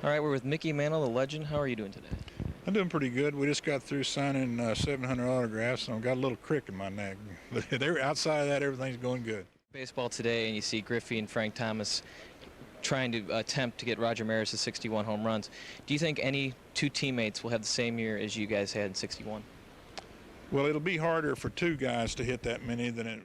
All right, we're with Mickey Mantle, the legend. How are you doing today? I'm doing pretty good. We just got through signing 700 autographs, and I've got a little crick in my neck. But outside of that, everything's going good. Baseball today, and you see Griffey and Frank Thomas trying to attempt to get Roger Maris to 61 home runs. Do you think any two teammates will have the same year as you guys had in 61? Well, it'll be harder for two guys to hit that many than it.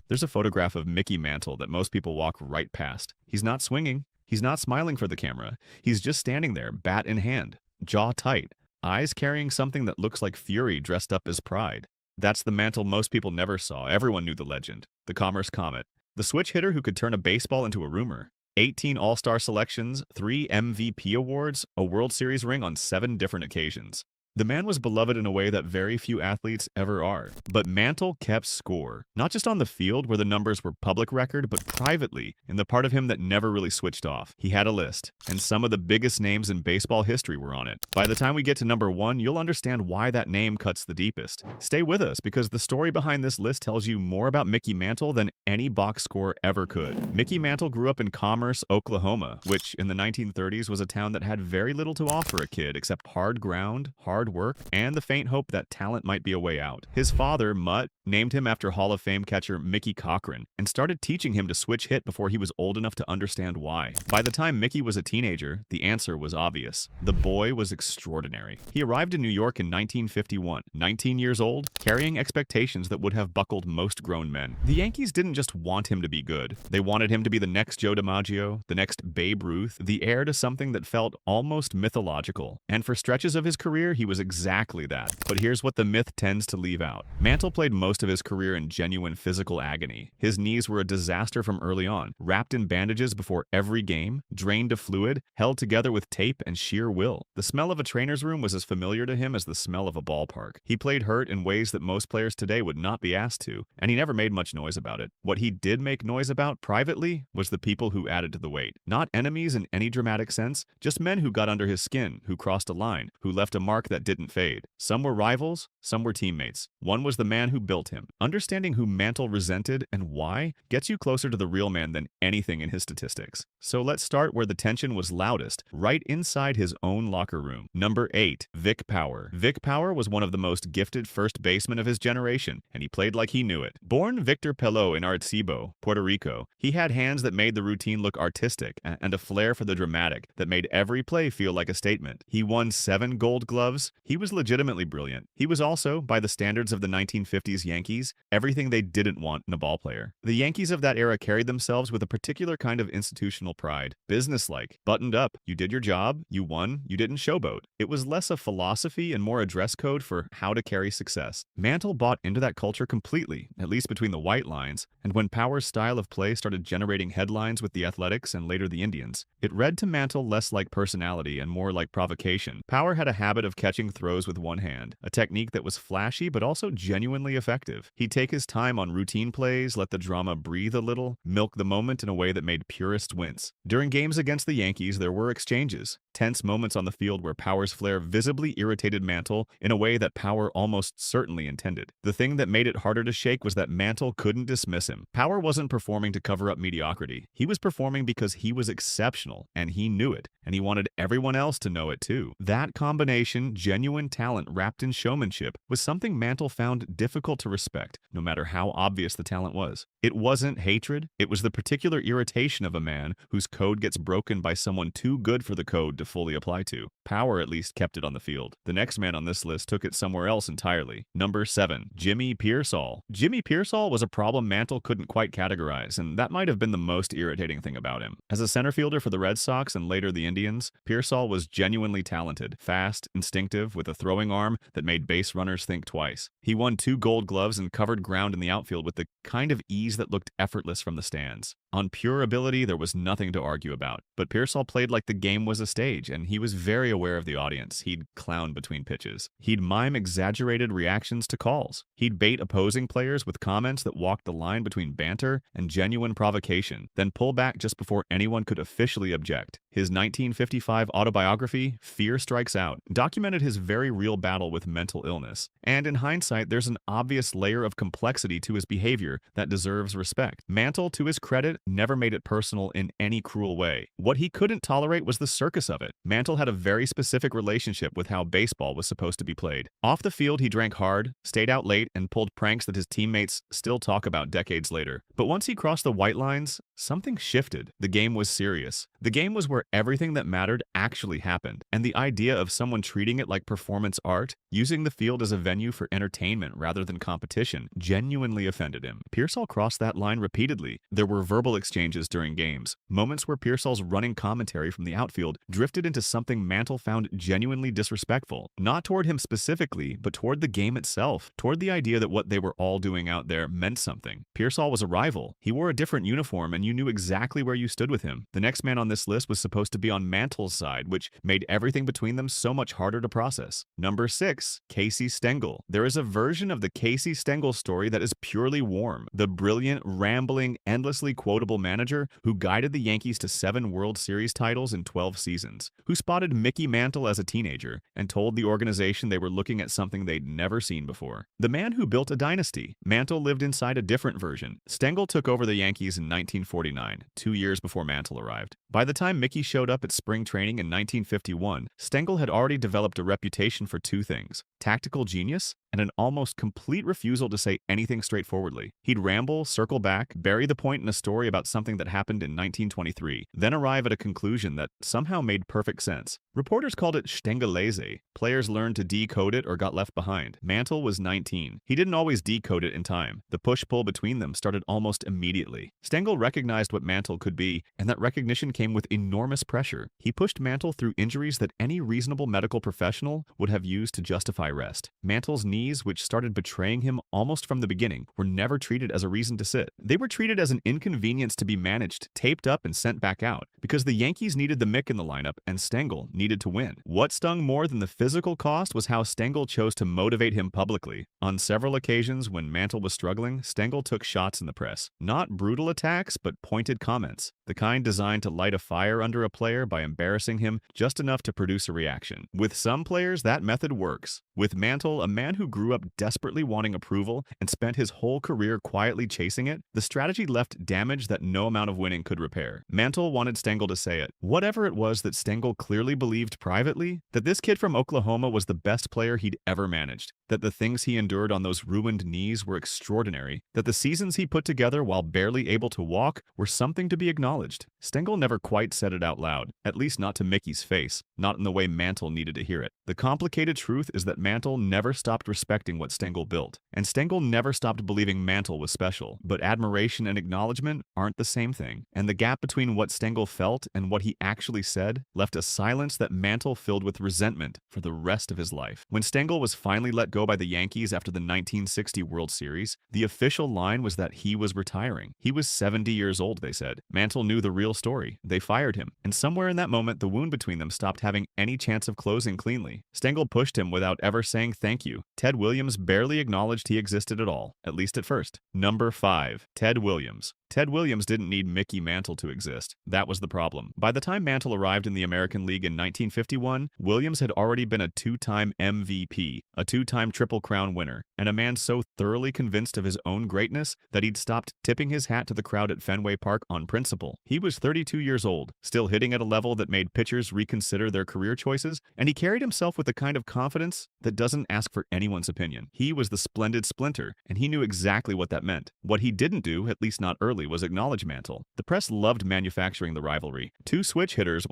There's a photograph of Mickey Mantle that most people walk right past. He's not swinging. He's not smiling for the camera. He's just standing there, bat in hand, jaw tight, eyes carrying something that looks like fury dressed up as pride. That's the Mantle most people never saw. Everyone knew the legend, the Commerce Comet, the switch hitter who could turn a baseball into a rumor. 18 All-Star selections, 3 MVP awards, a World Series ring on 7 different occasions. The man was beloved in a way that very few athletes ever are. But Mantle kept score, not just on the field where the numbers were public record, but privately, in the part of him that never really switched off. He had a list, and some of the biggest names in baseball history were on it. By the time we get to number 1, you'll understand why that name cuts the deepest. Stay with us, because the story behind this list tells you more about Mickey Mantle than any box score ever could. Mickey Mantle grew up in Commerce, Oklahoma, which in the 1930s was a town that had very little to offer a kid except hard ground, hard work, and the faint hope that talent might be a way out. His father, Mutt, named him after Hall of Fame catcher Mickey Cochrane and started teaching him to switch hit before he was old enough to understand why. By the time Mickey was a teenager, the answer was obvious. The boy was extraordinary. He arrived in New York in 1951, 19 years old, carrying expectations that would have buckled most grown men. The Yankees didn't just want him to be good. They wanted him to be the next Joe DiMaggio, the next Babe Ruth, the heir to something that felt almost mythological. And for stretches of his career, he was exactly that. But here's what the myth tends to leave out. Mantle played most of his career in genuine physical agony. His knees were a disaster from early on, wrapped in bandages before every game, drained of fluid, held together with tape and sheer will. The smell of a trainer's room was as familiar to him as the smell of a ballpark. He played hurt in ways that most players today would not be asked to, and he never made much noise about it. What he did make noise about privately was the people who added to the weight. Not enemies in any dramatic sense, just men who got under his skin, who crossed a line, who left a mark that didn't fade. Some were rivals, some were teammates. One was the man who built him. Understanding who Mantle resented and why gets you closer to the real man than anything in his statistics. So let's start where the tension was loudest, right inside his own locker room. Number 8, Vic Power. Vic Power was one of the most gifted first basemen of his generation, and he played like he knew it. Born Victor Pelot in Arecibo, Puerto Rico, he had hands that made the routine look artistic and a flair for the dramatic that made every play feel like a statement. He won 7 Gold Gloves. He was legitimately brilliant. He was also, by the standards of the 1950s Yankees, everything they didn't want in a ballplayer. The Yankees of that era carried themselves with a particular kind of institutional pride. Businesslike, buttoned up. You did your job, you won, you didn't showboat. It was less a philosophy and more a dress code for how to carry success. Mantle bought into that culture completely, at least between the white lines, and when Power's style of play started generating headlines with the Athletics and later the Indians, it read to Mantle less like personality and more like provocation. Power had a habit of catching throws with one hand, a technique that was flashy but also genuinely effective. He'd take his time on routine plays, let the drama breathe a little, milk the moment in a way that made purists wince. During games against the Yankees, there were exchanges, tense moments on the field where Power's flair visibly irritated Mantle in a way that Power almost certainly intended. The thing that made it harder to shake was that Mantle couldn't dismiss him. Power wasn't performing to cover up mediocrity. He was performing because he was exceptional, and he knew it, and he wanted everyone else to know it too. That combination, genuine talent wrapped in showmanship, was something Mantle found difficult to respect, no matter how obvious the talent was. It wasn't hatred, it was the particular irritation of a man whose code gets broken by someone too good for the code to fully apply to. Power at least kept it on the field. The next man on this list took it somewhere else entirely. Number 7, Jimmy Piersall. Jimmy Piersall was a problem Mantle couldn't quite categorize, and that might have been the most irritating thing about him. As a center fielder for the Red Sox and later the Indians, Piersall was genuinely talented, fast, instinctive, with a throwing arm that made base runners think twice. He won 2 Gold Gloves and covered ground in the outfield with the kind of ease that looked effortless from the stands. On pure ability, there was nothing to argue about, but Piersall played like the game was a stage, and he was very aware of the audience. He'd clown between pitches. He'd mime exaggerated reactions to calls. He'd bait opposing players with comments that walked the line between banter and genuine provocation, then pull back just before anyone could officially object. His 1955 autobiography, Fear Strikes Out, documented his very real battle with mental illness. And in hindsight, there's an obvious layer of complexity to his behavior that deserves respect. Mantle, to his credit, never made it personal in any cruel way. What he couldn't tolerate was the circus of of it. Mantle had a very specific relationship with how baseball was supposed to be played. Off the field, he drank hard, stayed out late, and pulled pranks that his teammates still talk about decades later. But once he crossed the white lines, something shifted. The game was serious. The game was where everything that mattered actually happened, and the idea of someone treating it like performance art, using the field as a venue for entertainment rather than competition, genuinely offended him. Piersall crossed that line repeatedly. There were verbal exchanges during games, moments where Piersall's running commentary from the outfield drifted into something Mantle found genuinely disrespectful, not toward him specifically, but toward the game itself, toward the idea that what they were all doing out there meant something. Piersall was a rival. He wore a different uniform, and you knew exactly where you stood with him. The next man on this list was supposed to be on Mantle's side, which made everything between them so much harder to process. Number 6, Casey Stengel. There is a version of the Casey Stengel story that is purely warm. The brilliant, rambling, endlessly quotable manager who guided the Yankees to 7 World Series titles in 12 seasons, who spotted Mickey Mantle as a teenager and told the organization they were looking at something they'd never seen before. The man who built a dynasty. Mantle lived inside a different version. Stengel took over the Yankees in 1949, 2 years before Mantle arrived. By the time Mickey showed up at spring training in 1951, Stengel had already developed a reputation for 2 things: tactical genius and an almost complete refusal to say anything straightforwardly. He'd ramble, circle back, bury the point in a story about something that happened in 1923, then arrive at a conclusion that somehow made perfect sense. Reporters called it Stengelese. Players learned to decode it or got left behind. Mantle was 19. He didn't always decode it in time. The push-pull between them started almost immediately. Stengel recognized what Mantle could be, and that recognition came with enormous pressure. He pushed Mantle through injuries that any reasonable medical professional would have used to justify rest. Mantle's knees, which started betraying him almost from the beginning, were never treated as a reason to sit. They were treated as an inconvenience to be managed, taped up, and sent back out, because the Yankees needed the Mick in the lineup and Stengel needed to win. What stung more than the physical cost was how Stengel chose to motivate him publicly. On several occasions when Mantle was struggling, Stengel took shots in the press. Not brutal attacks, but pointed comments, the kind designed to light a fire under a player by embarrassing him just enough to produce a reaction. With some players, that method works. With Mantle, a man who grew up desperately wanting approval and spent his whole career quietly chasing it, the strategy left damage that no amount of winning could repair. Mantle wanted Stengel to say it. Whatever it was that Stengel clearly believed privately, that this kid from Oklahoma was the best player he'd ever managed, that the things he endured on those ruined knees were extraordinary, that the seasons he put together while barely able to walk were something to be acknowledged. Stengel never quite said it out loud, at least not to Mickey's face, not in the way Mantle needed to hear it. The complicated truth is that Mantle never stopped respecting what Stengel built, and Stengel never stopped believing Mantle was special. But admiration and acknowledgement aren't the same thing, and the gap between what Stengel felt and what he actually said left a silence that Mantle filled with resentment for the rest of his life. When Stengel was finally let go by the Yankees after the 1960 World Series, the official line was that he was retiring. He was 70 years old, they said. Mantle knew the real story. They fired him, and somewhere in that moment, the wound between them stopped having any chance of closing cleanly. Stengel pushed him without ever saying thank you. Ted Williams barely acknowledged he existed at all, at least at first. Number 5, Ted Williams. Ted Williams didn't need Mickey Mantle to exist. That was the problem. By the time Mantle arrived in the American League in 1951, Williams had already been a 2-time MVP, a 2-time Triple Crown winner, and a man so thoroughly convinced of his own greatness that he'd stopped tipping his hat to the crowd at Fenway Park on principle. He was 32 years old, still hitting at a level that made pitchers reconsider their career choices, and he carried himself with the kind of confidence that doesn't ask for anyone's opinion. He was the splendid splinter, and he knew exactly what that meant. What he didn't do, at least not early, was acknowledge Mantle. The press loved manufacturing the rivalry. 2 switch hitters,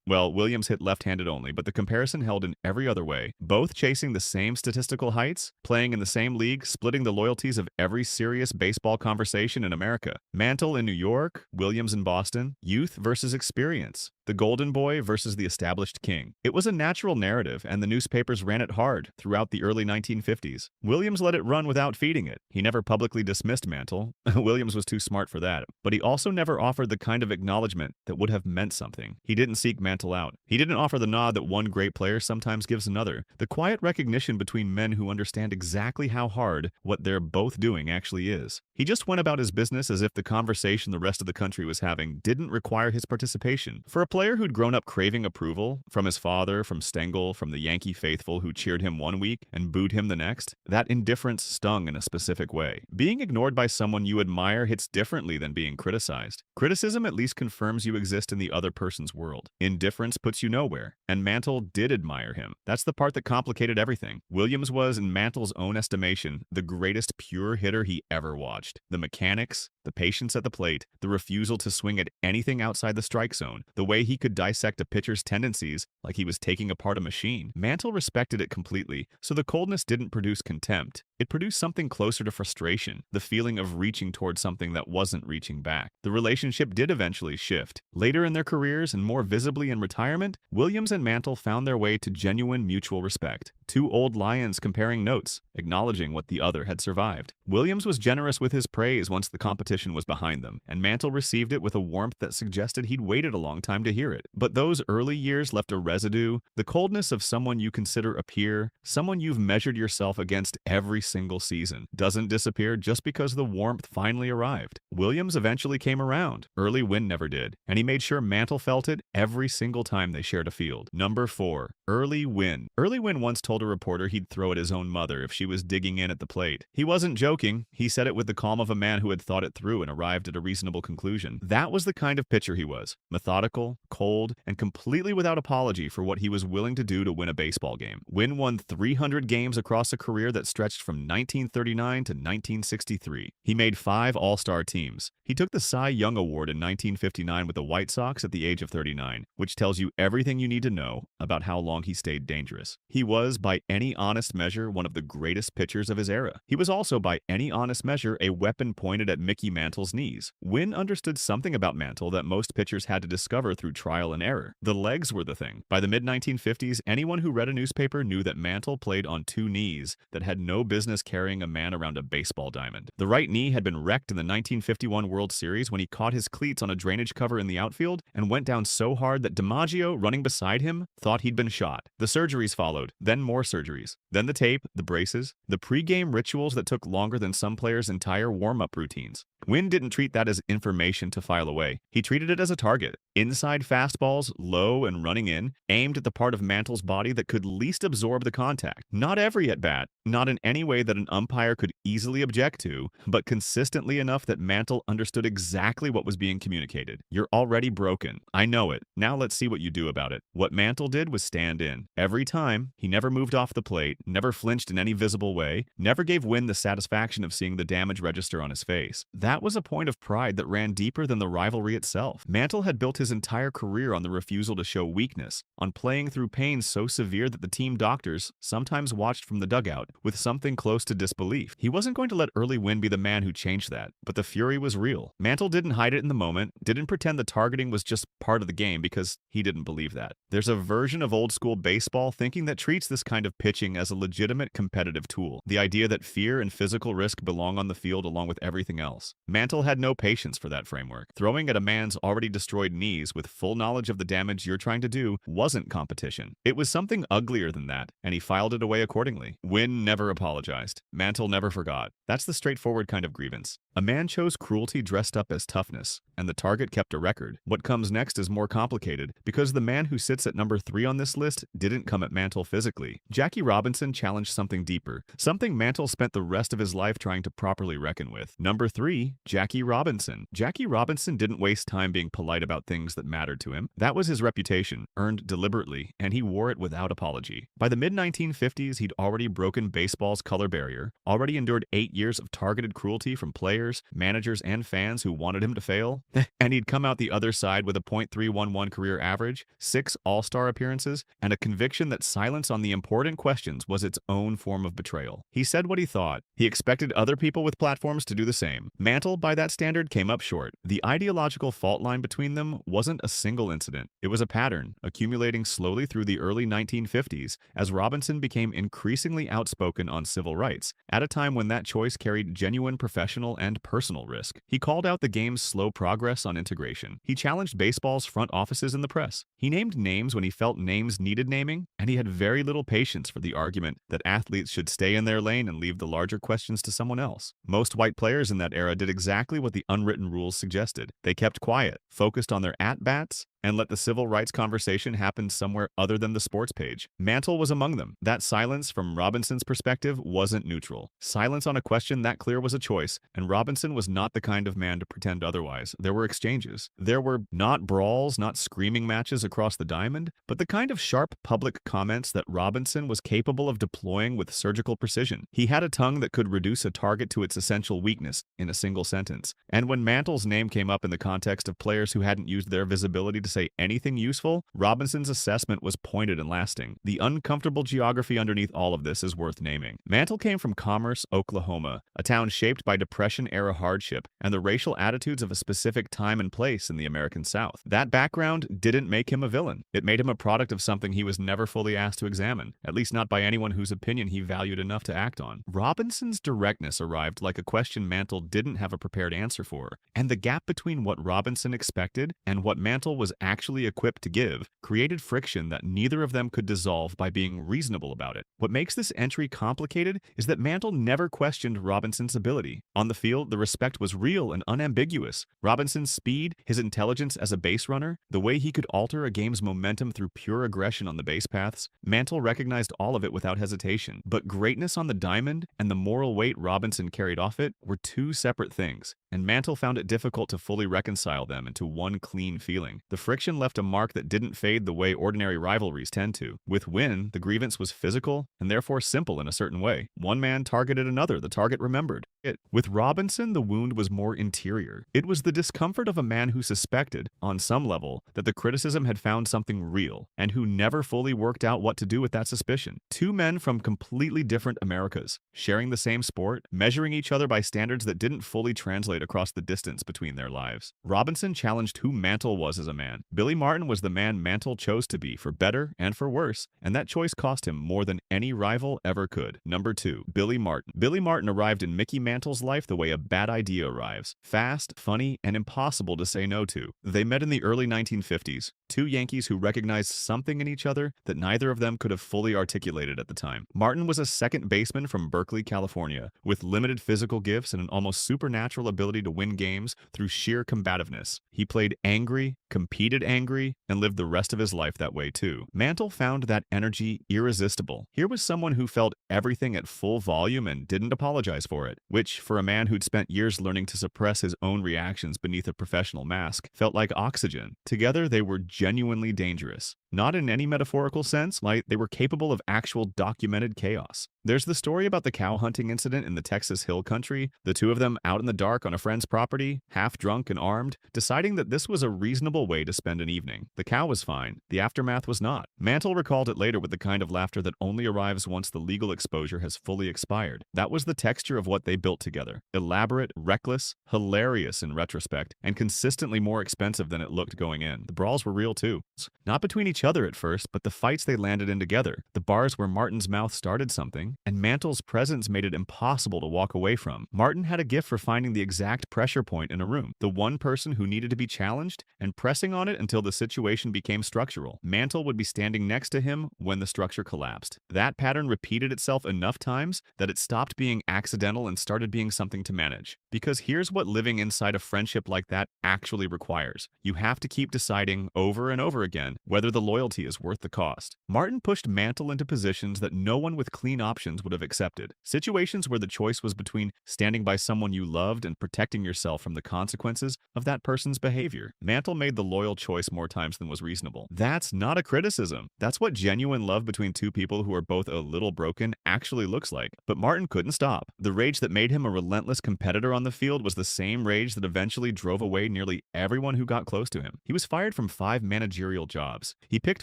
well, Williams hit left-handed only, but the comparison held in every other way. Both chasing the same statistical heights, playing in the same league, splitting the loyalties of every serious baseball conversation in America. Mantle in New York, Williams in Boston, youth versus experience. The golden boy versus the established king. It was a natural narrative, and the newspapers ran it hard throughout the early 1950s. Williams let it run without feeding it. He never publicly dismissed Mantle. Williams was too smart for that. But he also never offered the kind of acknowledgement that would have meant something. He didn't seek Mantle out. He didn't offer the nod that one great player sometimes gives another. The quiet recognition between men who understand exactly how hard what they're both doing actually is. He just went about his business as if the conversation the rest of the country was having didn't require his participation. For a player who'd grown up craving approval from his father, from Stengel, from the Yankee faithful who cheered him one week and booed him the next, that indifference stung in a specific way. Being ignored by someone you admire hits differently than being criticized. Criticism at least confirms you exist in the other person's world. Indifference puts you nowhere, and Mantle did admire him. That's the part that complicated everything. Williams was, in Mantle's own estimation, the greatest pure hitter he ever watched. The mechanics, the patience at the plate, the refusal to swing at anything outside the strike zone, the way he could dissect a pitcher's tendencies like he was taking apart a machine. Mantle respected it completely, so the coldness didn't produce contempt. It produced something closer to frustration, the feeling of reaching toward something that wasn't reaching back. The relationship did eventually shift. Later in their careers, and more visibly in retirement, Williams and Mantle found their way to genuine mutual respect. Two old lions comparing notes, acknowledging what the other had survived. Williams was generous with his praise once the competition was behind them, and Mantle received it with a warmth that suggested he'd waited a long time to hear it. But those early years left a residue, the coldness of someone you consider a peer, someone you've measured yourself against every single season, doesn't disappear just because the warmth finally arrived. Williams eventually came around. Early Wynn never did, and he made sure Mantle felt it every single time they shared a field. Number 4. Early Wynn. Early Wynn once told a reporter he'd throw at his own mother if she was digging in at the plate. He wasn't joking. He said it with the calm of a man who had thought it through and arrived at a reasonable conclusion. That was the kind of pitcher he was. Methodical, cold, and completely without apology for what he was willing to do to win a baseball game. Wynn won 300 games across a career that stretched from 1939 to 1963. He made 5 All-Star teams. He took the Cy Young Award in 1959 with the White Sox at the age of 39, which tells you everything you need to know about how long he stayed dangerous. He was, by any honest measure, one of the greatest pitchers of his era. He was also, by any honest measure, a weapon pointed at Mickey Mantle's knees. Wynn understood something about Mantle that most pitchers had to discover through trial and error. The legs were the thing. By the mid-1950s, anyone who read a newspaper knew that Mantle played on 2 knees that had no business carrying a man around a baseball diamond. The right knee had been wrecked in the 1951 World Series when he caught his cleats on a drainage cover in the outfield and went down so hard that DiMaggio, running beside him, thought he'd been shot. The surgeries followed, then more surgeries, then the tape, the braces, the pre-game rituals that took longer than some players' entire warm-up routines. Wynn didn't treat that as information to file away. He treated it as a target. Inside fastballs, low and running in, aimed at the part of Mantle's body that could least absorb the contact. Not every at-bat, not in any way that an umpire could easily object to, but consistently enough that Mantle understood exactly what was being communicated. You're already broken. I know it. Now let's see what you do about it. What Mantle did was stand in. Every time, he never moved off the plate, never flinched in any visible way, never gave Wynn the satisfaction of seeing the damage register on his face. That was a point of pride that ran deeper than the rivalry itself. Mantle had built his entire career on the refusal to show weakness, on playing through pain so severe that the team doctors sometimes watched from the dugout with something close to disbelief. He wasn't going to let early Wynn be the man who changed that, but the fury was real. Mantle didn't hide it in the moment, didn't pretend the targeting was just part of the game because he didn't believe that. There's a version of old school baseball thinking that treats this kind of pitching as a legitimate competitive tool. The idea that fear and physical risk belong on the field along with everything else. Mantle had no patience for that framework. Throwing at a man's already destroyed knees with full knowledge of the damage you're trying to do wasn't competition. It was something uglier than that, and he filed it away accordingly. Wynn never apologized. Mantle never forgot. That's the straightforward kind of grievance. A man chose cruelty dressed up as toughness, and the target kept a record. What comes next is more complicated, because the man who sits at number 3 on this list didn't come at Mantle physically. Jackie Robinson challenged something deeper, something Mantle spent the rest of his life trying to properly reckon with. Number 3, Jackie Robinson. Jackie Robinson didn't waste time being polite about things that mattered to him. That was his reputation, earned deliberately, and he wore it without apology. By the mid-1950s, he'd already broken baseball's color barrier, already endured 8 years of targeted cruelty from players, managers, and fans who wanted him to fail, and he'd come out the other side with a .311 career average, 6 All-Star appearances, and a conviction that silence on the important questions was its own form of betrayal. He said what he thought. He expected other people with platforms to do the same. Mantle, by that standard, came up short. The ideological fault line between them wasn't a single incident. It was a pattern, accumulating slowly through the early 1950s as Robinson became increasingly outspoken on civil rights, at a time when that choice carried genuine professional and personal risk. He called out the game's slow progress on integration. He challenged baseball's front offices in the press. He named names when he felt names needed naming, and he had very little patience for the argument that athletes should stay in their lane and leave the larger questions to someone else. Most white players in that era did exactly what the unwritten rules suggested. They kept quiet, focused on their at-bats, and let the civil rights conversation happen somewhere other than the sports page. Mantle was among them. That silence, from Robinson's perspective, wasn't neutral. Silence on a question that clear was a choice, and Robinson was not the kind of man to pretend otherwise. There were exchanges. There were not brawls, not screaming matches across the diamond, but the kind of sharp public comments that Robinson was capable of deploying with surgical precision. He had a tongue that could reduce a target to its essential weakness in a single sentence. And when Mantle's name came up in the context of players who hadn't used their visibility to say anything useful, Robinson's assessment was pointed and lasting. The uncomfortable geography underneath all of this is worth naming. Mantle came from Commerce, Oklahoma, a town shaped by Depression-era hardship and the racial attitudes of a specific time and place in the American South. That background didn't make him a villain. It made him a product of something he was never fully asked to examine, at least not by anyone whose opinion he valued enough to act on. Robinson's directness arrived like a question Mantle didn't have a prepared answer for, and the gap between what Robinson expected and what Mantle was actually equipped to give created friction that neither of them could dissolve by being reasonable about it. What makes this entry complicated is that Mantle never questioned Robinson's ability. On the field, the respect was real and unambiguous. Robinson's speed, his intelligence as a base runner, the way he could alter a game's momentum through pure aggression on the base paths, Mantle recognized all of it without hesitation. But greatness on the diamond and the moral weight Robinson carried off it were two separate things, and Mantle found it difficult to fully reconcile them into one clean feeling. The friction left a mark that didn't fade the way ordinary rivalries tend to. With Wynn, the grievance was physical and therefore simple in a certain way. One man targeted another, the target remembered. With Robinson, the wound was more interior. It was the discomfort of a man who suspected, on some level, that the criticism had found something real, and who never fully worked out what to do with that suspicion. Two men from completely different Americas, sharing the same sport, measuring each other by standards that didn't fully translate across the distance between their lives. Robinson challenged who Mantle was as a man. Billy Martin was the man Mantle chose to be, for better and for worse, and that choice cost him more than any rival ever could. Number 2, Billy Martin. Billy Martin arrived in Mickey Mantle's life the way a bad idea arrives. Fast, funny, and impossible to say no to. They met in the early 1950s, two Yankees who recognized something in each other that neither of them could have fully articulated at the time. Martin was a second baseman from Berkeley, California, with limited physical gifts and an almost supernatural ability to win games through sheer combativeness. He played angry, competed angry, and lived the rest of his life that way too. Mantle found that energy irresistible. Here was someone who felt everything at full volume and didn't apologize for it, which, for a man who'd spent years learning to suppress his own reactions beneath a professional mask, felt like oxygen. Together, they were genuinely dangerous. Not in any metaphorical sense, like they were capable of actual documented chaos. There's the story about the cow hunting incident in the Texas Hill Country, the two of them out in the dark on a friend's property, half drunk and armed, deciding that this was a reasonable way to spend an evening. The cow was fine, the aftermath was not. Mantle recalled it later with the kind of laughter that only arrives once the legal exposure has fully expired. That was the texture of what they built together. Elaborate, reckless, hilarious in retrospect, and consistently more expensive than it looked going in. The brawls were real too. Not between each other at first, but the fights they landed in together, the bars where Martin's mouth started something, and Mantle's presence made it impossible to walk away from. Martin had a gift for finding the exact pressure point in a room, the one person who needed to be challenged, and pressing on it until the situation became structural. Mantle would be standing next to him when the structure collapsed. That pattern repeated itself enough times that it stopped being accidental and started being something to manage. Because here's what living inside a friendship like that actually requires. You have to keep deciding over and over again whether the loyalty is worth the cost. Martin pushed Mantle into positions that no one with clean options would have accepted. Situations where the choice was between standing by someone you loved and protecting yourself from the consequences of that person's behavior. Mantle made the loyal choice more times than was reasonable. That's not a criticism. That's what genuine love between two people who are both a little broken actually looks like. But Martin couldn't stop. The rage that made him a relentless competitor on the field was the same rage that eventually drove away nearly everyone who got close to him. He was fired from 5 managerial jobs. He picked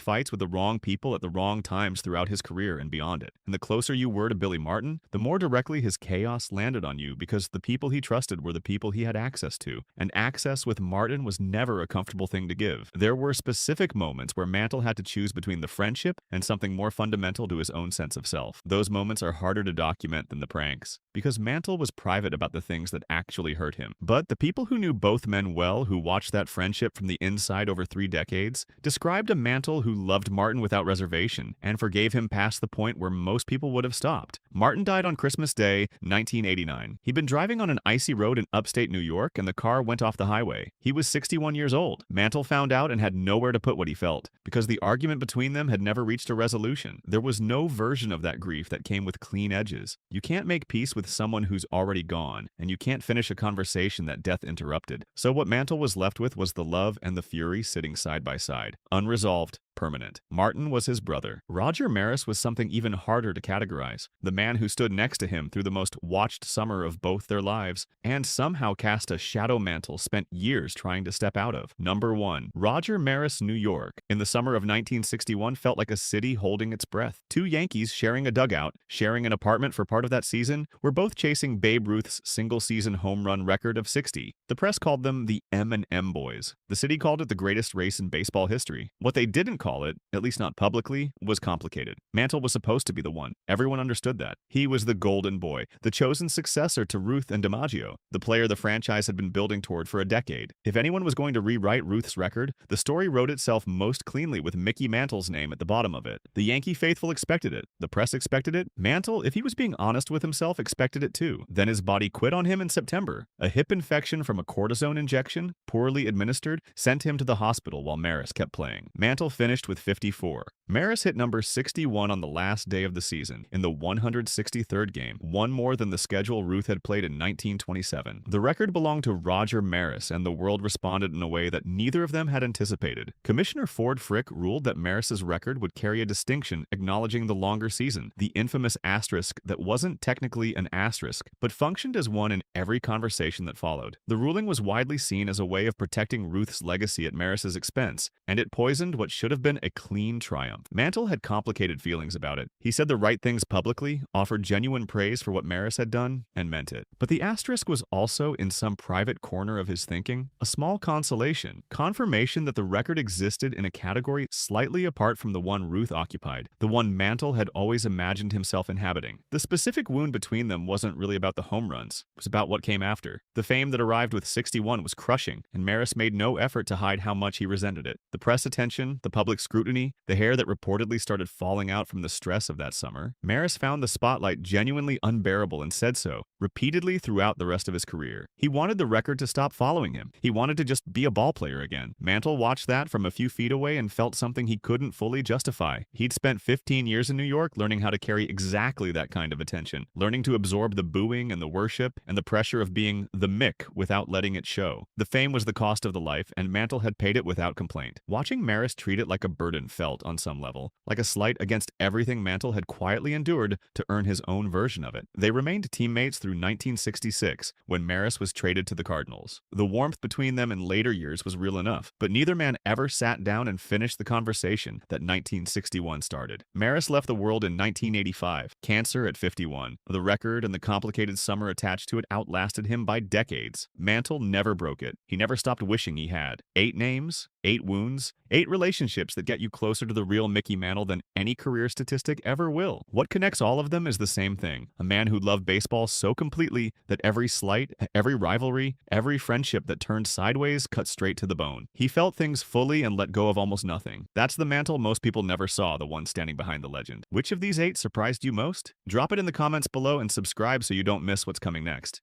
fights with the wrong people at the wrong times throughout his career and beyond it. And the closer you were to Billy Martin, the more directly his chaos landed on you because the people he trusted were the people he had access to. And access with Martin was never a comfortable thing to give. There were specific moments where Mantle had to choose between the friendship and something more fundamental to his own sense of self. Those moments are harder to document than the pranks, because Mantle was private about the things that actually hurt him. But the people who knew both men well, who watched that friendship from the inside over 3 decades, described a Mantle Mantle who loved Martin without reservation and forgave him past the point where most people would have stopped. Martin died on Christmas Day, 1989. He'd been driving on an icy road in upstate New York and the car went off the highway. He was 61 years old. Mantle found out and had nowhere to put what he felt because the argument between them had never reached a resolution. There was no version of that grief that came with clean edges. You can't make peace with someone who's already gone, and you can't finish a conversation that death interrupted. So what Mantle was left with was the love and the fury sitting side by side, unresolved, permanent. Martin was his brother. Roger Maris was something even harder to categorize. The man who stood next to him through the most watched summer of both their lives and somehow cast a shadow Mantle spent years trying to step out of. Number 1. Roger Maris, New York. In the summer of 1961 felt like a city holding its breath. Two Yankees sharing a dugout, sharing an apartment for part of that season, were both chasing Babe Ruth's single-season home run record of 60. The press called them the M&M Boys. The city called it the greatest race in baseball history. What they didn't call it, at least not publicly, was complicated. Mantle was supposed to be the one. Everyone understood that. He was the golden boy, the chosen successor to Ruth and DiMaggio, the player the franchise had been building toward for a decade. If anyone was going to rewrite Ruth's record, the story wrote itself most cleanly with Mickey Mantle's name at the bottom of it. The Yankee faithful expected it. The press expected it. Mantle, if he was being honest with himself, expected it too. Then his body quit on him in September. A hip infection from a cortisone injection, poorly administered, sent him to the hospital while Maris kept playing. Mantle finished with 54. Maris hit number 61 on the last day of the season, in the 163rd game, one more than the schedule Ruth had played in 1927. The record belonged to Roger Maris, and the world responded in a way that neither of them had anticipated. Commissioner Ford Frick ruled that Maris's record would carry a distinction acknowledging the longer season, the infamous asterisk that wasn't technically an asterisk, but functioned as one in every conversation that followed. The ruling was widely seen as a way of protecting Ruth's legacy at Maris's expense, and it poisoned what should have been a clean triumph. Mantle had complicated feelings about it. He said the right things publicly, offered genuine praise for what Maris had done, and meant it. But the asterisk was also, in some private corner of his thinking, a small consolation, confirmation that the record existed in a category slightly apart from the one Ruth occupied, the one Mantle had always imagined himself inhabiting. The specific wound between them wasn't really about the home runs. It was about what came after. The fame that arrived with 61 was crushing, and Maris made no effort to hide how much he resented it. The press attention, the public scrutiny, the hair that reportedly started falling out from the stress of that summer. Maris found the spotlight genuinely unbearable and said so, repeatedly throughout the rest of his career. He wanted the record to stop following him. He wanted to just be a ball player again. Mantle watched that from a few feet away and felt something he couldn't fully justify. He'd spent 15 years in New York learning how to carry exactly that kind of attention, learning to absorb the booing and the worship and the pressure of being the Mick without letting it show. The fame was the cost of the life, and Mantle had paid it without complaint. Watching Maris treat it like a burden felt, on some level, like a slight against everything Mantle had quietly endured to earn his own version of it. They remained teammates through 1966, when Maris was traded to the Cardinals. The warmth between them in later years was real enough, but neither man ever sat down and finished the conversation that 1961 started. Maris left the world in 1985, cancer at 51. The record and the complicated summer attached to it outlasted him by decades. Mantle never broke it. He never stopped wishing he had. 8 names, 8 wounds, 8 relationships that get you closer to the real Mickey Mantle than any career statistic ever will. What connects all of them is the same thing. A man who loved baseball so completely that every slight, every rivalry, every friendship that turned sideways cut straight to the bone. He felt things fully and let go of almost nothing. That's the Mantle most people never saw, the one standing behind the legend. Which of these 8 surprised you most? Drop it in the comments below and subscribe so you don't miss what's coming next.